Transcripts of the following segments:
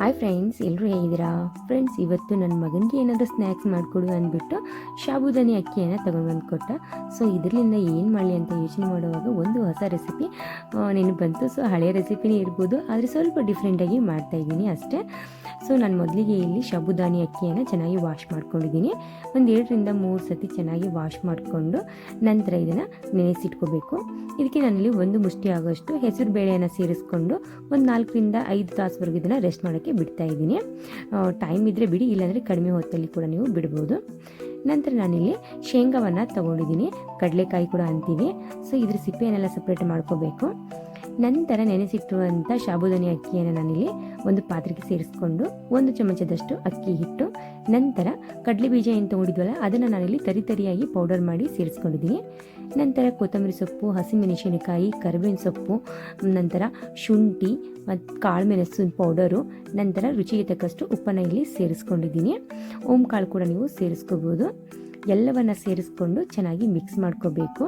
Hi friends, ಎಲ್ಲರೂ ಹೇಗಿದ್ದೀರಾ? Friends, ಇವತ್ತು ನನ್ನ ಮಗನಿಗೆ ಏನಾದರೂ ಸ್ನ್ಯಾಕ್ಸ್ ಮಾಡಿಕೊಡು ಅಂದ್ಬಿಟ್ಟು ಸಾಬುದಾನಿ ಅಕ್ಕಿಯನ್ನು ತೊಗೊಂಡು ಬಂದು ಕೊಟ್ಟ. ಸೊ ಇದರಿಂದ ಏನು ಮಾಡಲಿ ಅಂತ ಯೋಚನೆ ಮಾಡುವಾಗ ಒಂದು ಹೊಸ ರೆಸಿಪಿ ನೆನಪು ಬಂತು. ಸೊ ಹಳೆಯ ರೆಸಿಪಿನೇ ಇರ್ಬೋದು, ಆದರೆ ಸ್ವಲ್ಪ ಡಿಫ್ರೆಂಟಾಗಿ ಮಾಡ್ತಾಯಿದ್ದೀನಿ ಅಷ್ಟೇ. ಸೊ ನಾನು ಮೊದಲಿಗೆ ಇಲ್ಲಿ ಸಾಬುದಾನಿ ಅಕ್ಕಿಯನ್ನು ಚೆನ್ನಾಗಿ ವಾಶ್ ಮಾಡ್ಕೊಂಡಿದ್ದೀನಿ. ಒಂದು 2-3 ಸತಿ ಚೆನ್ನಾಗಿ ವಾಶ್ ಮಾಡಿಕೊಂಡು ನಂತರ ಇದನ್ನು ನೆನೆಸಿಟ್ಕೋಬೇಕು. ಇದಕ್ಕೆ ನಾನಿಲ್ಲಿ ಒಂದು ಮುಷ್ಟಿ ಆಗೋಷ್ಟು ಹೆಸರು ಬೇಳೆಯನ್ನು ಸೇರಿಸ್ಕೊಂಡು ಒಂದು 4-5 ತಾಸುವರೆಗೂ ಇದನ್ನು ರೆಸ್ಟ್ ಮಾಡೋಕ್ಕೆ ಬಿಡ್ತಾ ಇದ್ದೀನಿ. ಟೈಮ್ ಇದ್ದರೆ ಬಿಡಿ, ಇಲ್ಲಾಂದರೆ ಕಡಿಮೆ ಹೊತ್ತಲ್ಲಿ ಕೂಡ ನೀವು ಬಿಡ್ಬೋದು. ನಂತರ ನಾನಿಲ್ಲಿ ಶೇಂಗಾವನ್ನು ತೊಗೊಂಡಿದ್ದೀನಿ, ಕಡಲೆಕಾಯಿ ಕೂಡ ಅಂತೀವಿ. ಸೊ ಇದ್ರ ಸಿಪ್ಪೆಯನ್ನೆಲ್ಲ ಸಪ್ರೇಟ್ ಮಾಡ್ಕೋಬೇಕು. ನಂತರ ನೆನೆಸಿಟ್ಟಿರುವಂಥ ಸಾಬುದಾನಿ ಅಕ್ಕಿಯನ್ನು ನಾನಿಲ್ಲಿ ಒಂದು ಪಾತ್ರೆಗೆ ಸೇರಿಸ್ಕೊಂಡು 1 ಚಮಚದಷ್ಟು ಅಕ್ಕಿ ಹಿಟ್ಟು, ನಂತರ ಕಡಲೆ ಬೀಜ ಏನು ತೊಗೊಂಡಿದ್ವಲ್ಲ ಅದನ್ನು ನಾನಿಲ್ಲಿ ತರಿಯಾಗಿ ಪೌಡರ್ ಮಾಡಿ ಸೇರಿಸ್ಕೊಂಡಿದ್ದೀನಿ. ನಂತರ ಕೊತ್ತಂಬರಿ ಸೊಪ್ಪು, ಹಸಿಮೆಣಸಿನಕಾಯಿ, ಕರಿಬೇವಿನ ಸೊಪ್ಪು, ನಂತರ ಶುಂಠಿ ಮತ್ತು ಕಾಳು ಮೆಣಸಿನ ಪೌಡರು, ನಂತರ ರುಚಿಗೆ ತಕ್ಕಷ್ಟು ಉಪ್ಪನ್ನು ಇಲ್ಲಿ ಸೇರಿಸ್ಕೊಂಡಿದ್ದೀನಿ. ಕಾಳು ಕೂಡ ನೀವು ಸೇರಿಸ್ಕೋಬೋದು. ಎಲ್ಲವನ್ನು ಸೇರಿಸ್ಕೊಂಡು ಚೆನ್ನಾಗಿ ಮಿಕ್ಸ್ ಮಾಡ್ಕೋಬೇಕು.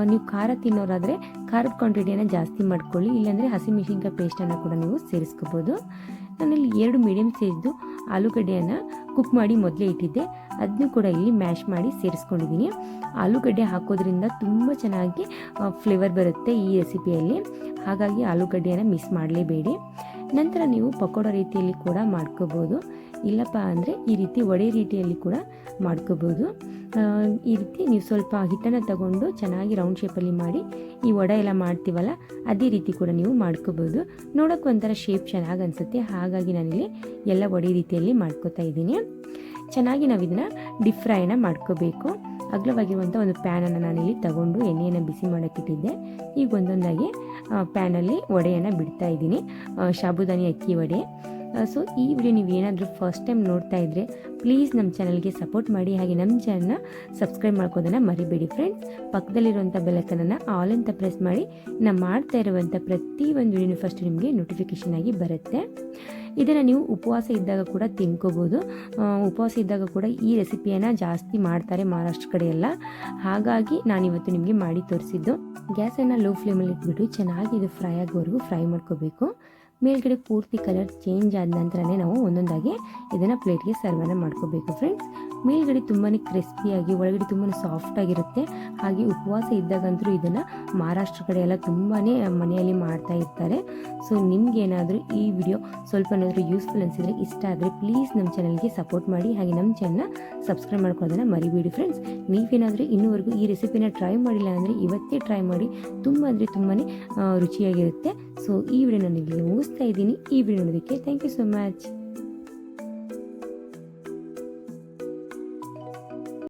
ನೀವು ಖಾರ ತಿನ್ನೋರಾದರೆ ಖಾರದ ಕ್ವಾಂಟಿಟಿಯನ್ನು ಜಾಸ್ತಿ ಮಾಡ್ಕೊಳ್ಳಿ, ಇಲ್ಲಾಂದರೆ ಹಸಿಮೆಣಸಿನ್ಕಾಯಿ ಪೇಸ್ಟನ್ನು ಕೂಡ ನೀವು ಸೇರಿಸ್ಕೋಬೋದು. ನಾನಿಲ್ಲಿ 2 ಮೀಡಿಯಮ್ ಸೈಜ್ದು ಆಲೂಗಡ್ಡೆಯನ್ನು ಕುಕ್ ಮಾಡಿ ಮೊದಲೇ ಇಟ್ಟಿದ್ದೆ, ಅದನ್ನು ಕೂಡ ಇಲ್ಲಿ ಮ್ಯಾಶ್ ಮಾಡಿ ಸೇರಿಸ್ಕೊಂಡಿದ್ದೀನಿ. ಆಲೂಗಡ್ಡೆ ಹಾಕೋದ್ರಿಂದ ತುಂಬ ಚೆನ್ನಾಗಿ ಫ್ಲೇವರ್ ಬರುತ್ತೆ ಈ ರೆಸಿಪಿಯಲ್ಲಿ, ಹಾಗಾಗಿ ಆಲೂಗಡ್ಡೆಯನ್ನು ಮಿಸ್ ಮಾಡಲೇಬೇಡಿ. ನಂತರ ನೀವು ಪಕೋಡ ರೀತಿಯಲ್ಲಿ ಕೂಡ ಮಾಡ್ಕೋಬೋದು, ಇಲ್ಲಪ್ಪ ಅಂದರೆ ಈ ರೀತಿ ವಡೆ ರೀತಿಯಲ್ಲಿ ಕೂಡ ಮಾಡ್ಕೋಬೋದು. ಈ ರೀತಿ ನೀವು ಸ್ವಲ್ಪ ಹಿಟ್ಟನ್ನು ತಗೊಂಡು ಚೆನ್ನಾಗಿ ರೌಂಡ್ ಶೇಪಲ್ಲಿ ಮಾಡಿ ಈ ವಡೆ ಎಲ್ಲ ಮಾಡ್ತೀವಲ್ಲ ಅದೇ ರೀತಿ ಕೂಡ ನೀವು ಮಾಡ್ಕೋಬೋದು. ನೋಡೋಕ್ಕೆ ಒಂಥರ ಶೇಪ್ ಚೆನ್ನಾಗಿ ಅನಿಸುತ್ತೆ, ಹಾಗಾಗಿ ನಾನಿಲ್ಲಿ ಎಲ್ಲ ವಡೆ ರೀತಿಯಲ್ಲಿ ಮಾಡ್ಕೋತಾ ಇದ್ದೀನಿ. ಚೆನ್ನಾಗಿ ನಾವು ಇದನ್ನು ಡೀಪ್ ಫ್ರೈನ ಮಾಡ್ಕೋಬೇಕು. ಅಗಲವಾಗಿರುವಂಥ ಒಂದು ಪ್ಯಾನನ್ನು ನಾನಿಲ್ಲಿ ತಗೊಂಡು ಎಣ್ಣೆಯನ್ನು ಬಿಸಿ ಮಾಡೋಕ್ಕಿಟ್ಟಿದ್ದೆ. ಈಗ ಒಂದೊಂದಾಗಿ ಪ್ಯಾನಲ್ಲಿ ವಡೆಯನ್ನು ಬಿಡ್ತಾ ಇದ್ದೀನಿ, ಸಾಬುದಾನಿ ಅಕ್ಕಿ ವಡೆ. ಸೊ ಈ ವಿಡಿಯೋ ನೀವು ಏನಾದರೂ ಫಸ್ಟ್ ಟೈಮ್ ನೋಡ್ತಾ ಇದ್ದರೆ ಪ್ಲೀಸ್ ನಮ್ಮ ಚಾನಲ್ಗೆ ಸಪೋರ್ಟ್ ಮಾಡಿ, ಹಾಗೆ ನಮ್ಮ ಚಾನಲ್ನ ಸಬ್ಸ್ಕ್ರೈಬ್ ಮಾಡ್ಕೋದನ್ನು ಮರಿಬೇಡಿ ಫ್ರೆಂಡ್ಸ್. ಪಕ್ಕದಲ್ಲಿರುವಂಥ ಬೆಲ್ಲೈಕನನ್ನು ಆಲ್ ಅಂತ ಪ್ರೆಸ್ ಮಾಡಿ, ನಾನು ಮಾಡ್ತಾ ಇರುವಂಥ ಪ್ರತಿಯೊಂದು ವಿಡಿಯೋ ಫಸ್ಟ್ ನಿಮಗೆ ನೋಟಿಫಿಕೇಷನ್ ಆಗಿ ಬರುತ್ತೆ. ಇದನ್ನು ನೀವು ಉಪವಾಸ ಇದ್ದಾಗ ಕೂಡ ತಿನ್ಕೋಬೋದು. ಉಪವಾಸ ಇದ್ದಾಗ ಕೂಡ ಈ ರೆಸಿಪಿಯನ್ನು ಜಾಸ್ತಿ ಮಾಡ್ತಾರೆ ಮಹಾರಾಷ್ಟ್ರ ಕಡೆ ಎಲ್ಲ, ಹಾಗಾಗಿ ನಾನಿವತ್ತು ನಿಮಗೆ ಮಾಡಿ ತೋರಿಸಿದ್ದು. ಗ್ಯಾಸನ್ನು ಲೋ ಫ್ಲೇಮಲ್ಲಿ ಇಟ್ಬಿಟ್ಟು ಚೆನ್ನಾಗಿ ಇದು ಫ್ರೈ ಆಗೋವರೆಗೂ ಫ್ರೈ ಮಾಡ್ಕೋಬೇಕು. ಮೇಲ್ಗಡೆ ಪೂರ್ತಿ ಕಲರ್ ಚೇಂಜ್ ಆದ ನಂತರನೇ ನಾವು ಒಂದೊಂದಾಗಿ ಇದನ್ನು ಪ್ಲೇಟ್ಗೆ ಸರ್ವನ್ನ ಮಾಡ್ಕೋಬೇಕು ಫ್ರೆಂಡ್ಸ್. ಮೇಲ್ಗಡೆ ತುಂಬಾ ಕ್ರಿಸ್ಪಿಯಾಗಿ, ಒಳಗಡೆ ತುಂಬಾ ಸಾಫ್ಟಾಗಿರುತ್ತೆ. ಹಾಗೆ ಉಪವಾಸ ಇದ್ದಾಗಂತೂ ಇದನ್ನು ಮಹಾರಾಷ್ಟ್ರ ಕಡೆ ಎಲ್ಲ ತುಂಬಾ ಮನೆಯಲ್ಲಿ ಮಾಡ್ತಾ ಇರ್ತಾರೆ. ಸೊ ನಿಮಗೇನಾದರೂ ಈ ವಿಡಿಯೋ ಸ್ವಲ್ಪ ಏನಾದರೂ ಯೂಸ್ಫುಲ್ ಅನಿಸಿದರೆ, ಇಷ್ಟ ಆದರೆ ಪ್ಲೀಸ್ ನಮ್ಮ ಚಾನಲ್ಗೆ ಸಪೋರ್ಟ್ ಮಾಡಿ, ಹಾಗೆ ನಮ್ಮ ಚಾನಲ್ನ ಸಬ್ಸ್ಕ್ರೈಬ್ ಮಾಡ್ಕೊಳ್ಳೋದನ್ನು ಮರಿಬೇಡಿ ಫ್ರೆಂಡ್ಸ್. ನೀವೇನಾದರೂ ಇನ್ನೂವರೆಗೂ ಈ ರೆಸಿಪಿನ ಟ್ರೈ ಮಾಡಿಲ್ಲ ಅಂದರೆ ಇವತ್ತೇ ಟ್ರೈ ಮಾಡಿ, ತುಂಬ ಅಂದರೆ ತುಂಬಾ ರುಚಿಯಾಗಿರುತ್ತೆ. ಸೊ ಈ ವಿಡಿಯೋ ನಾನು ಇಲ್ಲಿ ಮುಗಿಸ್ತಾ ಇದ್ದೀನಿ. ಈ ವಿಡಿಯೋ ನೋಡೋದಕ್ಕೆ ಥ್ಯಾಂಕ್ ಯು ಸೊ ಮಚ್.